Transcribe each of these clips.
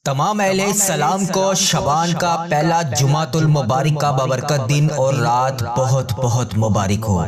تمام اہل السلام کو شعبان کا پہلا جمعۃ المبارک کا بابرکت دن اور رات بہت بہت مبارک ہو۔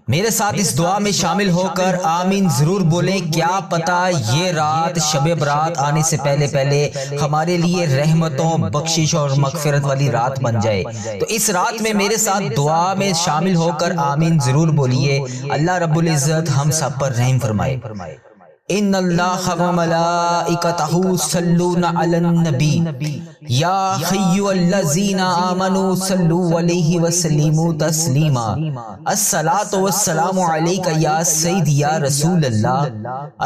میرے ساتھ اس دعا میں شامل ہو کر آمین ضرور بولیں۔ کیا پتہ یہ رات شب برات آنے سے پہلے ہمارے لیے رحمتوں، بخشش اور مغفرت والی رات بن جائے۔ تو اس رات میں میرے ساتھ دعا میں شامل ہو کر آمین ضرور بولیے۔ اللہ رب العزت ہم سب پر رحم فرمائے۔ ان اللہ و ملائکتہ یصلون علی النبی یا ایھا الذین آمنوا صلوا علیہ وسلموا تسلیما۔ الصلاۃ والسلام علیک یا سیدی یا رسول اللہ،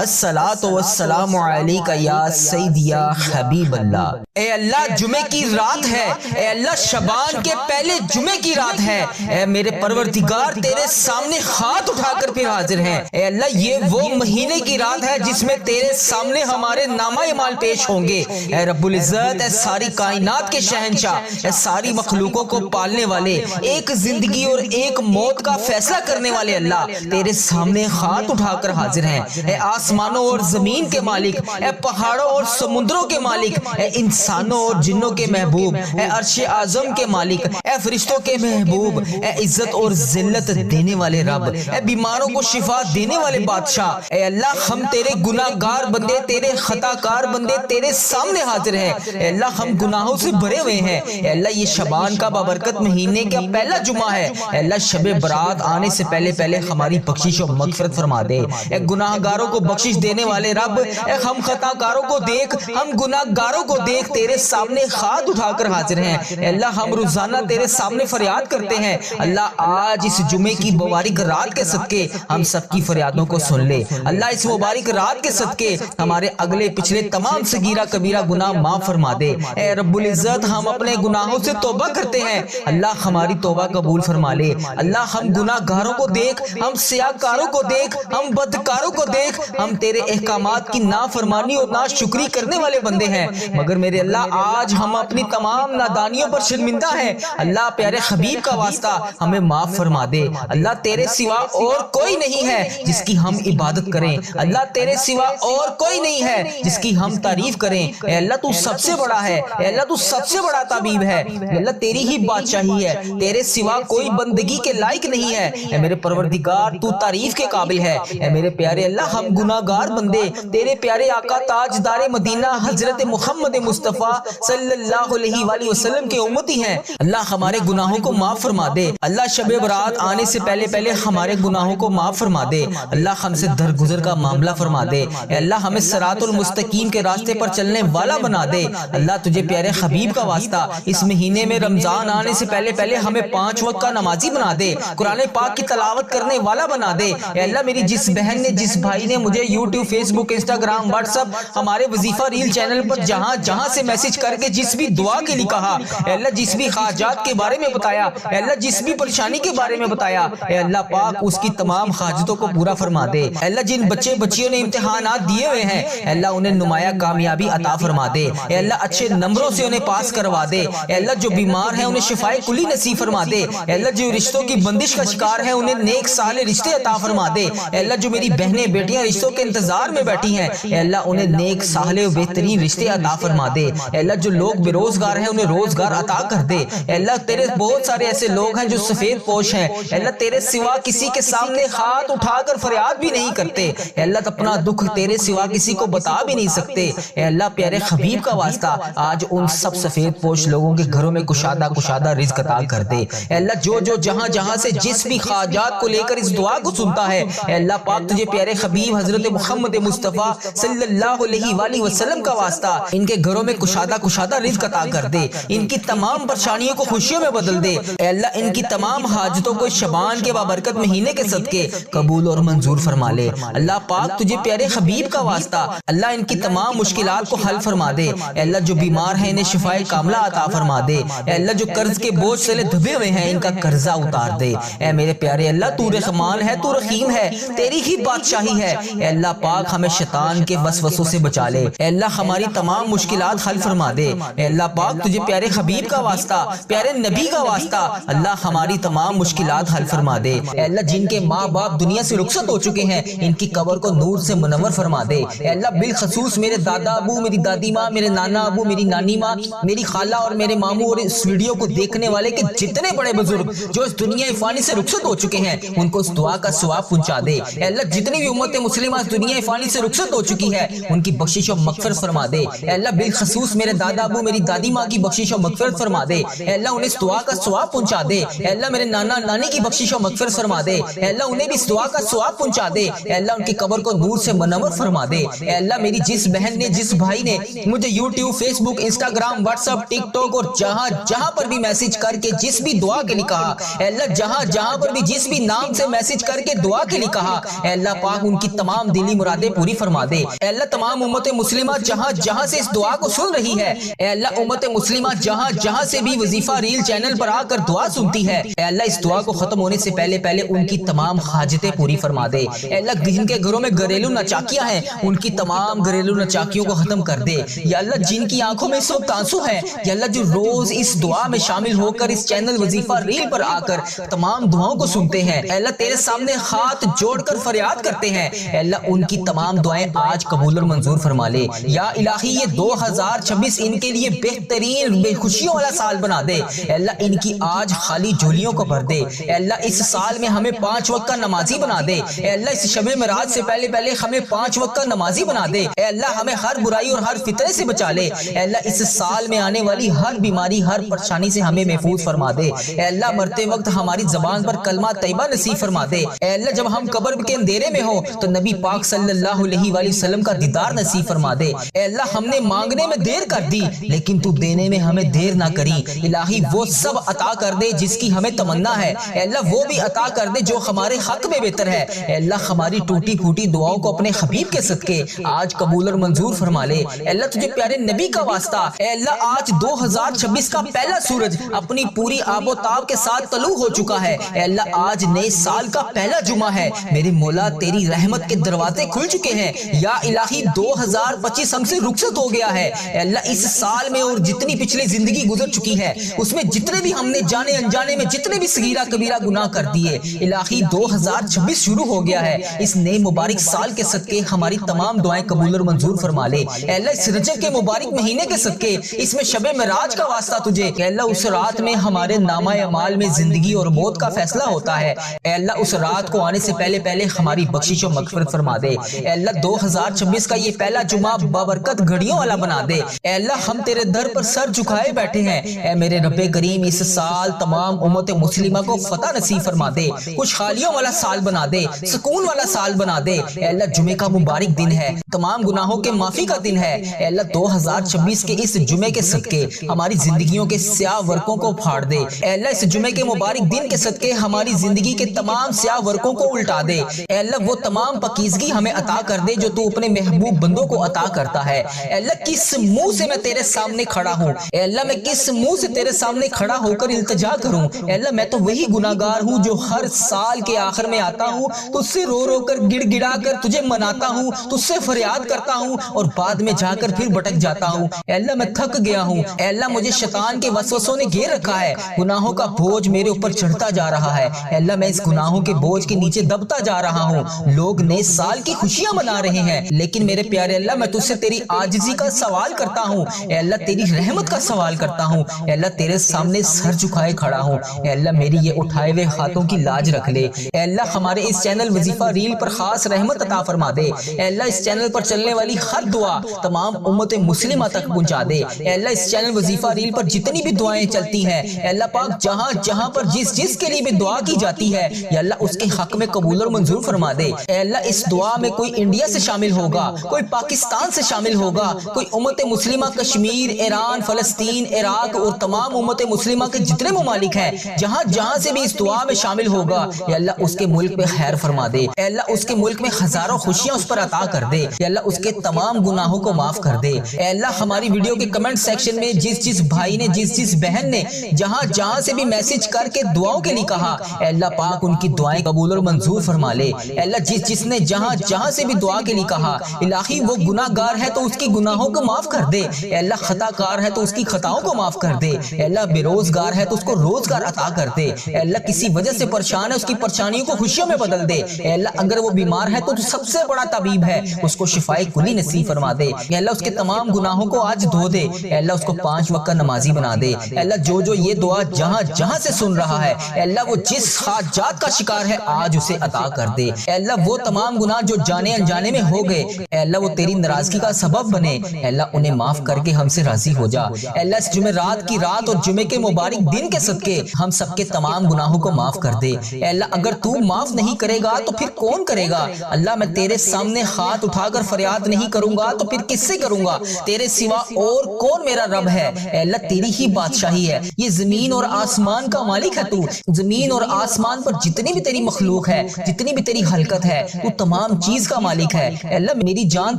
الصلاۃ والسلام علیک یا سیدی یا حبیب اللہ۔ اے اللہ جمعے کی رات ہے، اے اللہ شعبان کے پہلے جمعے کی رات ہے، اے میرے پروردگار تیرے سامنے ہاتھ اٹھا کر پھر حاضر ہیں۔ اے اللہ یہ وہ مہینے کی رات ہے جس میں تیرے سامنے ہمارے نامہ اعمال پیش ہوں گے۔ اے رب العزت، اے ساری کائنات کے شہنشاہ، اے ساری مخلوقوں کو پالنے والے، ایک زندگی اور ایک موت کا فیصلہ کرنے والے اللہ، تیرے سامنے ہاتھ اٹھا کر حاضر ہیں۔ اے آسمانوں اور زمین کے مالک، اے پہاڑوں اور سمندروں کے مالک، اے انسانوں اور جنوں کے محبوب، اے عرش اعظم کے مالک، اے فرشتوں کے محبوب، اے عزت اور ذلت دینے والے رب، اے بیماروں کو شفا دینے والے بادشاہ، اے اللہ ہم تیرے گناہ گار بندے، تیرے خطا کار بندے تیرے سامنے حاضر ہیں۔ اے اللہ ہم گناہوں سے بھرے ہوئے ہیں۔ اے اللہ یہ شعبان کا بابرکت مہینے کا پہلا جمعہ ہے۔ اے اللہ شب برات آنے سے پہلے ہماری بخشش و مغفرت فرما دے۔ اے گناہ گاروں کو بخشش دینے والے رب، اے ہم خطا کاروں کو دیکھ، ہم گناہ گاروں کو دیکھ تیرے سامنے ہاتھ اٹھا کر حاضر ہیں۔ اے اللہ ہم روزانہ تیرے سامنے فریاد کرتے ہیں۔ اللہ آج اس جمعے کی مبارک رات کے صدقے ہم سب کی فریادوں کو سن لے۔ اللہ اس مبارک رات کے صدقے ہمارے اگلے پچھلے تمام صغیرہ کبیرہ گناہ معاف فرما دے۔ اے رب العزت ہم اپنے گناہوں سے توبہ کرتے ہیں، اللہ ہماری توبہ قبول فرما لے۔ اللہ ہم گناہ گاروں کو دیکھ، ہم سیاہ کاروں کو دیکھ، ہم بدکاروں کو دیکھ، ہم تیرے احکامات کی نافرمانی اور ناشکری کرنے والے بندے ہیں، مگر میرے اللہ آج ہم اپنی تمام نادانیوں پر شرمندہ ہیں۔ اللہ پیارے حبیب کا واسطہ ہمیں معاف فرما دے۔ اللہ تیرے سوا اور کوئی نہیں ہے جس کی ہم عبادت کریں، اللہ تیرے سوا اور کوئی نہیں ہے جس کی ہم تعریف کریں۔ اے اللہ تو سب سے بڑا ہے، اے اللہ تو سب سے بڑا طبیب ہے، اے اللہ تیری ہی بادشاہی ہے، تیرے سوا کوئی بندگی کے لائق نہیں ہے۔ اے میرے پروردگار تو تعریف کے قابل ہے۔ اے میرے پیارے اللہ ہم گناہ گار بندے تیرے پیارے آقا تاجدار مدینہ حضرت محمد مصطفیٰ صلی اللہ علیہ وآلہ وسلم کے امتی ہیں۔ اللہ ہمارے گناہوں کو معاف فرما دے۔ اللہ شب برات آنے سے پہلے ہمارے گناہوں کو معاف فرما دے۔ اللہ ہم سے درگزر کا معاملہ فرما دے۔ اے اللہ ہمیں صراط المستقیم کے راستے پر چلنے والا بنا دے۔ اللہ تجھے پیارے حبیب کا واسطہ اس مہینے میں رمضان آنے سے پہلے ہمیں 5 وقت کا نمازی بنا دے، قرآن پاک کی تلاوت کرنے والا بنا دے۔ اے اللہ میری جس بہن نے، جس بھائی نے مجھے یوٹیوب، فیس بک، انسٹاگرام، واٹس ایپ، ہمارے وظیفہ ریل چینل پر جہاں سے میسج کر کے جس بھی دعا کے لیے کہا، اے اللہ جس بھی حاجات کے بارے میں بتایا، اے اللہ جس بھی پریشانی کے بارے میں بتایا، اے اللہ پاک اس کی تمام حاجتوں کو پورا فرما دے۔ اے اللہ جن بچے بچیوں نے امتحانات دیے ہوئے ہیں، اے اللہ انہیں نمایاں کامیابی عطا فرما دے۔ اے اللہ اچھے نمبروں سے انہیں پاس کروا دے۔ اے اللہ جو بیمار ہیں انہیں شفائے کلی نصیب فرما دے۔ اے اللہ جو رشتوں کی بندش کا شکار ہیں انہیں نیک صالح رشتے عطا فرما دے۔ اے اللہ جو میری بہنیں بیٹیاں رشتوں کے انتظار میں بیٹھی ہیں، اے اللہ انہیں نیک صالح و بہترین رشتے عطا فرما دے۔ اے اللہ جو لوگ بے روزگار ہیں انہیں روزگار عطا کر دے۔ اے اللہ تیرے بہت سارے ایسے لوگ ہیں جو سفید پوش ہیں، اے اللہ تیرے سوا کسی کے سامنے ہاتھ اٹھا کر فریاد بھی نہیں کرتے، اے اللہ اپنا دکھ تیرے سوا کسی کو بتا بھی نہیں سکتے۔ اے اللہ پیارے حبیب کا واسطہ آج ان سب سفید پوش لوگوں کے گھروں میں کشادہ رزق عطا کر دے۔ اے اللہ جو جہاں سے جس بھی حاجات کو لے کر اس دعا کو سنتا ہے، اے اللہ پاک تجھے پیارے حبیب حضرت محمد مصطفیٰ صلی اللہ علیہ وآلہ وسلم کا واسطہ ان کے گھروں میں کشادہ رزق عطا کر دے، ان کی تمام پریشانیوں کو خوشیوں میں بدل دے۔ اے اللہ ان کی تمام حاجتوں کو شعبان کے بابرکت مہینے کے صدقے قبول اور منظور فرما لے۔ اللہ پاک تجھے پیارے حبیب کا واسطہ اللہ ان کی تمام مشکلات کو حل فرما دے۔ اے اللہ جو بیمار ہیں انہیں شفائے کاملہ عطا فرما دے۔ اے اللہ جو قرض کے بوجھ سے دبے ہوئے ہیں ان کا قرضہ اتار دے۔ اے میرے پیارے اللہ تو رحمان ہے، تو رحیم ہے، تیری ہی بادشاہی ہے۔ اے اللہ پاک ہمیں شیطان کے وسوسوں سے بچا لے۔ اے اللہ ہماری تمام مشکلات حل فرما دے۔ اے اللہ پاک تجھے پیارے حبیب کا واسطہ، پیارے نبی کا واسطہ اللہ ہماری تمام مشکلات حل فرما دے۔ اے اللہ جن کے ماں باپ دنیا سے رخصت ہو چکے ہیں ان کی قبر کو نور سے منور فرما دے۔ اے اللہ بالخصوص میرے دادا ابو، میری دادی ماں، میرے نانا ابو، میری نانی ماں، میری خالہ اور میرے ماموں اور اس ویڈیو کو دیکھنے والے کے جتنے بڑے بزرگ جو اس دنیا فانی سے رخصت ہو چکے ہیں ان کو اس دعا کا ثواب پہنچا دے۔ اے اللہ جتنی بھی امت مسلمہ اس دنیا فانی سے رخصت ہو چکی ہے ان کی بخشش و مغفرت فرما دے۔ اے اللہ بالخصوص میرے دادا ابو، میری دادی ماں کی بخشش و مغفرت فرما دے۔ اے اللہ انہیں اس دعا کا ثواب پہنچا دے۔ اے اللہ میرے نانا نانی کی بخشش و مغفرت فرما دے۔ اے اللہ انہیں بھی اس دعا کا ثواب پہنچا دے۔ اے اللہ ان کی قبر کو نور سے منور فرما دے۔ اے اللہ میری جس بہن نے، جس بھائی نے مجھے یوٹیوب، فیس بک، انسٹاگرام، واٹس ایپ، ٹک ٹاک اور جہاں جہاں پر بھی میسج کر کے جس بھی دعا کے لیے کہا، اے اللہ جہاں جہاں پر بھی جس بھی نام سے میسج کر کے دعا کے لیے کہا، اے اللہ پاک ان کی تمام دلی مرادیں پوری فرما دے۔ اے اللہ تمام امت مسلمہ جہاں جہاں سے اس دعا کو سن رہی ہے، اے اللہ امت مسلمہ جہاں جہاں سے بھی وظیفہ ریل چینل پر آ کر دعا سنتی ہے، اے اللہ اس دعا کو ختم ہونے سے پہلے پہلے ان کی تمام حاجتیں پوری فرما دے۔ اے اللہ جن کے گھروں میں گھریلو نچاکیاں ہیں ان کی تمام گھریلو نچاکیوں کو ختم کر دے۔ یا اللہ جن کی آنکھوں میں اس وقت آنسو ہے، یا اللہ جو روز اس دعا میں شامل ہو کر اس چینل وظیفہ ریل پر آ کر تمام دعاؤں کو سنتے ہیں، اے اللہ تیرے سامنے ہاتھ جوڑ کر فریاد کرتے ہیں، اے اللہ ان کی تمام دعائیں آج قبول اور منظور فرما لے۔ یا الہی یہ 2026 ان کے لیے بہترین بے خوشیوں والا سال بنا دے۔ اے اللہ ان کی آج خالی جھولیوں کو بھر دے۔ اے اللہ اس سال میں ہمیں 5 وقت کا نمازی بنا دے۔ اے اللہ اس شب معراج سے پہلے پہلے ہمیں 5 وقت کا نمازی بنا دے۔ اے اللہ ہمیں ہر برائی اور ہر فتنے سے بچا لے۔ اے اللہ اس سال میں آنے والی ہر بیماری، ہر پریشانی سے ہمیں محفوظ فرما دے۔ اے اللہ مرتے وقت ہماری زبان پر کلمہ طیبہ نصیب فرما دے۔ اے اللہ جب ہم قبر کے اندھیرے میں ہوں تو نبی پاک صلی اللہ علیہ وآلہ وسلم کا دیدار نصیب فرما دے۔ اے اللہ ہم نے مانگنے میں دیر کر دی لیکن تو دینے میں ہمیں دیر نہ کری۔ الہی وہ سب عطا کر دے جس کی ہمیں تمنا ہے۔ اے اللہ وہ بھی عطا کر دے جو ہمارے حق میں بہتر ہے۔ اے اللہ ہماری ٹوٹی پھوٹی دعاؤں کو اپنے حبیب کے صدقے آج قبول اور منظور فرما لے۔ اے اللہ تجھے پیارے نبی کا واسطہ، اے اللہ آج 2026 کا پہلا سورج اپنی پوری آب و تاب کے ساتھ طلوع ہو چکا ہے۔ اے اللہ آج نئے سال کا پہلا جمعہ ہے۔ میرے مولا تیری رحمت کے دروازے کھل چکے ہیں۔ یا الہی 2025 ہم سے رخصت ہو گیا ہے۔ اے اللہ اس سال میں اور جتنی پچھلی زندگی گزر چکی ہے اس میں جتنے بھی ہم نے جانے انجانے میں جتنے بھی صغیرہ کبیرہ گناہ کر دیے، الہی 2026 شروع ہو گیا ہے۔ اس نئے مبارک سال کے صدقے ہماری تمام دعائیں قبول اور منظور فرما لے۔ اے اللہ اس رجب کے مبارک مہینے کے صدقے اس میں شب معراج کا واسطہ تجھے، اے اللہ اس رات میں ہمارے نامہ اعمال میں زندگی اور موت کا فیصلہ ہوتا ہے۔ اے اللہ اس رات کو آنے سے پہلے پہلے ہماری بخشش و مغفرت فرما دے۔ اے اللہ 2026 کا یہ پہلا جمعہ بابرکت گھڑیوں والا بنا دے۔ اے اللہ ہم تیرے در پر سر جھکائے بیٹھے ہیں، اے میرے رب کریم اس سال تمام امت مسلمہ کو فتح نصیب فرما دے، خوشحالیوں والا سال بنا دے، سکون والا سال بنا دے۔ اے اللہ جمعے کا مبارک دن ہے، تمام گناہوں کے معافی کا دن ہے۔ اے اللہ 2026 کے اس جمعے کے صدقے ہماری زندگیوں کے سیاہ ورقوں کو پھاڑ دے۔ اے اللہ اس جمعے کے مبارک دن کے صدقے ہماری زندگی کے تمام سیاہ ورقوں کو الٹا دے۔ اے اللہ وہ تمام پاکیزگی ہمیں عطا کر دے جو تو اپنے محبوب بندوں کو عطا کرتا ہے۔ اے اللہ کس منہ سے میں تیرے سامنے کھڑا ہوں، اے اللہ میں کس منہ سے تیرے سامنے کھڑا ہو کر التجا کروں۔ اے اللہ میں تو وہی گناہگار ہوں جو ہر سال کے آخر میں آتا ہوں، تجھ سے رو رو کر گڑ گڑا کر تجھے مناتا ہوں، تجھ سے فریاد کرتا ہوں اور بعد میں جا کر پھر بھٹک جاتا ہوں۔ اے اللہ میں تھک گیا ہوں، اے اللہ مجھے شیطان کے وسوسوں نے گھیر رکھا ہے، گناہوں کا بوجھ میرے اوپر چڑھتا جا رہا ہے۔ اے اللہ میں اس گناہوں کے بوجھ کے نیچے دبتا جا رہا ہوں۔ لوگ نئے سال کی خوشیاں منا رہے ہیں لیکن میرے پیارے اللہ میں تجھ سے تیری عاجزی کا سوال کرتا ہوں، اے اللہ تیری رحمت کا سوال کرتا ہوں، اے اللہ تیرے سامنے سر جھکائے کھڑا ہوں۔ اے اللہ میری یہ اٹھائے ہوئے ہاتھوں کی لاج رکھ لے۔ اے اللہ ہمارے اس چینل وظیفہ ریل پر خاص رحمت عطا فرما دے۔ اے اللہ اس چینل پر چلنے والی ہر دعا تمام امت مسلمہ تک پہنچا دے۔ اے اللہ اس چینل وظیفہ ریل پر جتنی بھی دعائیں چلتی ہیں، اے اللہ پاک جہاں جہاں پر جس کے لیے بھی دعا کی جاتی ہے، یا اللہ اس کے حق میں قبول اور منظور فرما دے۔ اے اللہ اس دعا میں کوئی انڈیا سے شامل ہوگا، کوئی پاکستان سے شامل ہوگا، کوئی امت مسلمہ کشمیر، ایران، فلسطین، عراق اور تمام امت مسلمہ کے جتنے ممالک ہیں، جہاں جہاں سے بھی اس دعا میں شامل ہوگا، یا اللہ اس کے ملک میں خیر فرما دے۔ اے اللہ اس کے ملک میں ہزاروں خوشیاں اس پر عطا کر دے۔ یا اللہ اس کے تمام گناہوں کو معاف کر دے۔ اے اللہ ہماری ویڈیو کے کمنٹ سیکشن میں جس بھائی نے، جس بہن نے جہاں جہاں سے بھی میسج کر کے دعاؤں کے لیے کہا، اے اللہ پاک ان کی دعائیں قبول اور منظور فرما لے۔ اے اللہ جس نے جہاں جہاں سے بھی دعا کے لیے کہا، الہی وہ گناہ گار ہے تو اس کی گناہوں کو معاف کر دے۔ اے اللہ خطا کار ہے تو اس کی خطاؤں کو معاف کر دے۔ اے اللہ بے روزگار ہے تو اس کو روزگار عطا کر دے۔ اے اللہ کسی وجہ سے پریشان ہے اس کی پریشانیوں کو خوشیوں میں بدل دے۔ اے اللہ اگر وہ بیمار ہے تو سب سے بڑا طبیب ہے، اس کو شفائے کلی نصیب فرما دے۔ اے اللہ اس کے تمام گناہوں کو آج دھو دے۔ اے اللہ اس کو 5 وقت کا نمازی بنا دے۔ اے اللہ جو یہ دعا جہاں جہاں سے سن رہا ہے، اے اللہ وہ جس حاجات کا شکار ہے آج اسے عطا کر دے۔ اے اللہ وہ تمام گناہ جو جانے انجانے میں ہو گئے، اے اللہ وہ تیری ناراضگی کا سبب بنے، اے اللہ انہیں معاف کر کے ہم سے راضی ہو جا۔ اے اللہ اس جمعرات کی رات اور جمعے کے مبارک دن کے صدقے ہم سب کے تمام گناہوں کو معاف کر دے۔ اے اللہ اگر تو معاف نہیں کرے گا تو پھر کون کرے گا؟ اللہ میں تیرے سامنے ہاتھ اٹھا کر فریاد نہیں کروں گا تو پھر کس سے کروں گا؟ تیرے سوا اور کون میرا رب ہے؟ اے اللہ تیری ہی بادشاہی ہے، یہ زمین اور آسمان کا مالک ہے تو۔ زمین اور آسمان پر جتنی بھی تیری مخلوق ہے، جتنی بھی تیری حرکت ہے، تو تمام چیز کا مالک ہے۔ اے اللہ میری جان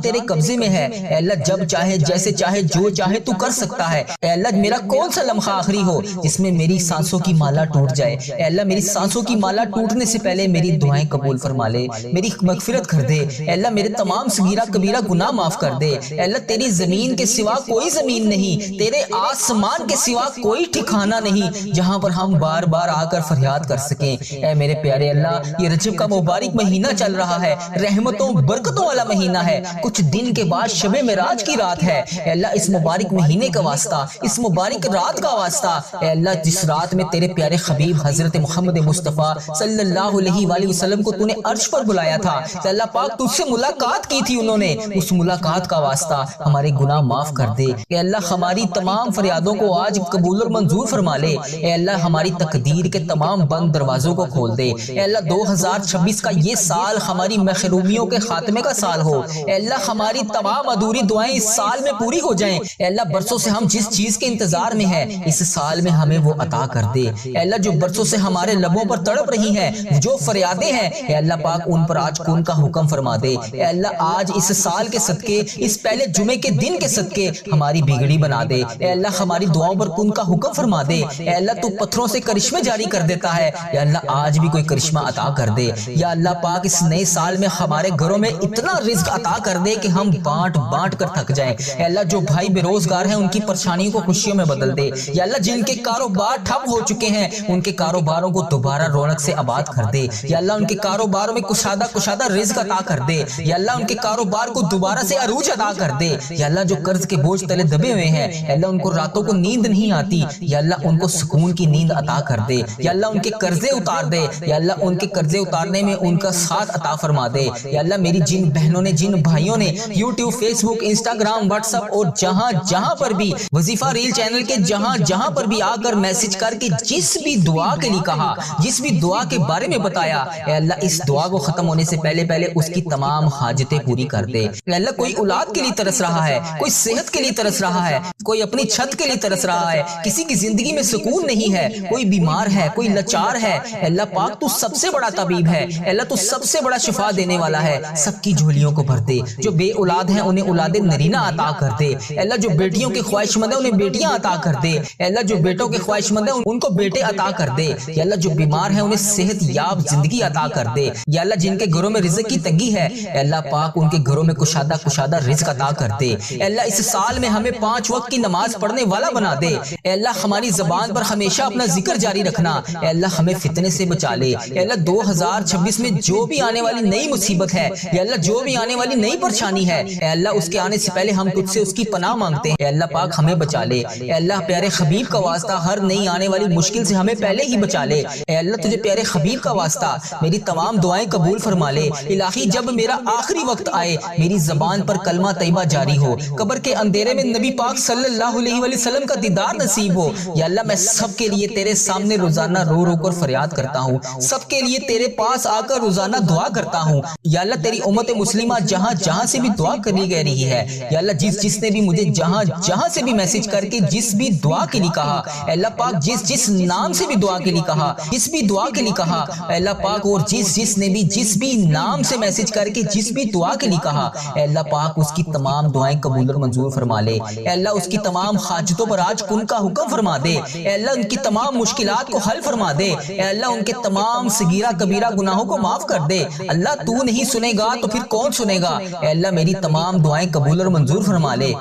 تیرے قبضے میں ہے، اے اللہ جب چاہے جیسے چاہے جو چاہے تو کر سکتا ہے۔ اے اللہ میرا کون سا لمحہ آخری ہو جس میں میری سانسوں کی مالا ٹوٹ جائے؟ اے اللہ میری سانسوں کی مالا ٹوٹنے سے پہلے میری دعائیں قبول فرما لے، میری مغفرت کر دے۔ اے اللہ میرے تمام صغیرہ کبیرہ گناہ معاف کر دے۔ اے اللہ تیری زمین کے سوا کوئی زمین نہیں، تیرے آسمان کے سوا کوئی ٹھکانہ نہیں جہاں پر ہم بار بار آ کر فریاد کر سکیں۔ اے میرے پیارے اللہ، یہ رجب کا مبارک مہینہ چل رہا ہے، رحمتوں برکتوں والا مہینہ ہے، کچھ دن کے بعد شب معراج کی رات ہے۔ اے اللہ اس مبارک مہینے کا واسطہ، اس مبارک رات کا واسطہ، اے اللہ جس رات میں تیرے پیارے حبیب حضرت محمد مصطفیٰ صلی اللہ علیہ وآلہ وسلم کو تو نے عرش پر بلایا تھا، کہ اللہ پاک تجھ سے ملاقات کی تھی انہوں نے، اس ملاقات کا واسطہ ہمارے گناہ معاف کر دے۔ اے اللہ ہماری تمام فریادوں کو آج قبول اور منظور فرما لے۔ اے اللہ ہماری تقدیر کے تمام بند دروازوں کو کھول دے۔ اے اللہ 2026 کا یہ سال ہماری محرومیوں کے خاتمے کا سال ہو۔ اے اللہ ہماری تمام ادھوری دعائیں اس سال میں پوری ہو جائیں۔ اے اللہ برسوں سے ہم جس چیز کے انتظار میں ہیں اس سال میں ہمیں وہ عطا کر دے۔ اے اللہ جو برسوں سے ہمارے لبوں پر تڑپ رہی ہیں، جو فریادیں ہیں، اے اللہ پاک ان پر آج کن کا حکم فرما دے۔ اے اللہ آج اس سال کے صدقے، اس پہلے جمعے کے دن کے صدقے ہماری بگڑی بنا دے۔ اے اللہ ہماری دعاؤں پر کن کا حکم فرما دے۔ اے اللہ تو پتھروں سے کرشمے جاری کر دیتا ہے، یا اللہ آج بھی کوئی کرشمہ عطا کر دے۔ یا اللہ پاک اس نئے سال میں ہمارے گھروں میں اتنا رزق عطا کر دے کہ ہم بانٹ بانٹ کر تھک جائیں۔ اے اللہ جو بھائی بے روزگار ہیں ان کی پریشانیوں کو خوشیوں میں بدل دے۔ یا اللہ جن کے کاروبار ٹھپ ہو چکے ہیں ان کے کاروباروں کو دوبارہ رونق سے آباد کر دے۔ یا اللہ ان کے کاروباروں میں کشادہ رزق عطا کر دے۔ یا اللہ ان کے کاروبار کو دوبارہ سے عروج عطا کر دے۔ یا اللہ جو قرض کے بوجھ تلے دبے ہوئے ہیں، اے اللہ ان کو راتوں کو نیند نہیں آتی، یا اللہ ان کو سکون کی نیند عطا کر دے۔ یا اللہ ان کے قرضے اتار دے۔ یا اللہ ان کے قرضے اتارنے میں ان کا ساتھ عطا فرما دے۔ یا اللہ میری جن بہنوں نے، جن بھائیوں نے یوٹیوب، فیس بک، انسٹاگرام، واٹس ایپ اور جہاں جہاں پر بھی وظیفہ ریل چینل کے جہاں جہاں پر بھی آ کر میسج کر کے جس بھی دعا کے لیے کہا، جس بھی دعا کے بارے میں بتایا، اے اللہ اس دعا کو ختم ہونے سے پہلے اس کی تمام حاجتیں پوری کر دے۔ اے اللہ کوئی اولاد کے لیے ترس رہا ہے، کوئی صحت کے لیے ترس رہا ہے، کوئی اپنی چھت کے لیے ترس رہا ہے، کسی کی زندگی میں سکون نہیں ہے، کوئی بیمار ہے، کوئی لاچار ہے، اے اللہ پاک تو سب سے بڑا طبیب ہے، اے اللہ تو سب سے بڑا شفا دینے والا ہے، سب کی جھولیوں کو بھر دے۔ جو بے اولاد ہیں انہیں اولاد نرینہ عطا کر دے۔ اے اللہ جو بیٹیوں کے خواہش مند ہیں انہیں بیٹیاں عطا کر دے۔ اے اللہ جو بیٹوں کے خواہش مند ہیں ان کو بیٹے عطا کر دے۔ یا اللہ جو بیمار ہیں انہیں صحت یاب زندگی عطا کر دے۔ یا اللہ جن کے گھروں میں رزق کی تنگی ہے، اے اللہ پاک ان کے گھروں میں کشادہ رزق عطا کر دے۔ اے اللہ اس سال میں ہمیں 5 وقت کی نماز پڑھنے والا بنا دے۔ اے اللہ ہماری زبان پر ہمیشہ اپنا ذکر جاری رکھنا۔ اے اللہ ہمیں فتنے سے بچا لے۔ اے اللہ 2026 میں جو بھی آنے والی نئی مصیبت ہے، یا اللہ جو بھی آنے والی نئی پریشانی ہے، اے اللہ اس کے آنے سے پہلے ہم تجھ سے اس کی پناہ مانگتے ہیں۔ اے اللہ پاک ہمیں بچا لے۔ اے اللہ پیارے حبیب کا واسطہ ہر نئی آنے والی مشکل سے ہمیں پہلے ہی بچا لے۔ اے اللہ تجھے پیارے حبیب کا واسطہ میری تمام دعائیں قبول فرما لے۔ الہی جب میرا آخری وقت آئے میری زبان پر کلمہ طیبہ جاری ہو، قبر کے اندھیرے میں نبی پاک صلی اللہ علیہ وآلہ وسلم کا دیدار نصیب ہو۔ یا اللہ میں سب کے لیے تیرے سامنے روزانہ رو رو کر فریاد کرتا ہوں، سب کے لیے تیرے پاس آ کر روزانہ دعا کرتا ہوں۔ یا اللہ تیری امت مسلمہ جہاں جہاں سے بھی دعا کری گئی رہی ہے، یا اللہ جس نے بھی مجھے جہاں جہاں سے بھی میسج کر کے جس بھی دعا کے لیے کہا، اے اللہ پاک جس نام سے بھی دعا کے لیے کہا، جس بھی دعا کے لیے کہا، اے اللہ پاک اور جس نے بھی جس بھی نام سے میسج کر کے جس بھی دعا کے لیے کہا، اے اللہ پاک اس کی تمام دعائیں قبول اور منظور فرما لے۔ اے اللہ اس کی تمام حاجتوں پر آج کن کا حکم فرما دے۔ اے اللہ ان کی تمام مشکلات کو حل فرما دے۔ اے اللہ ان کے تمام صغیرہ کبیرہ گناہوں کو معاف کر دے۔ اللہ تو نہیں سنے گا تو پھر کون سنے گا؟ اے اللہ میری تمام دعائیں قبول اور منظور فرما لے۔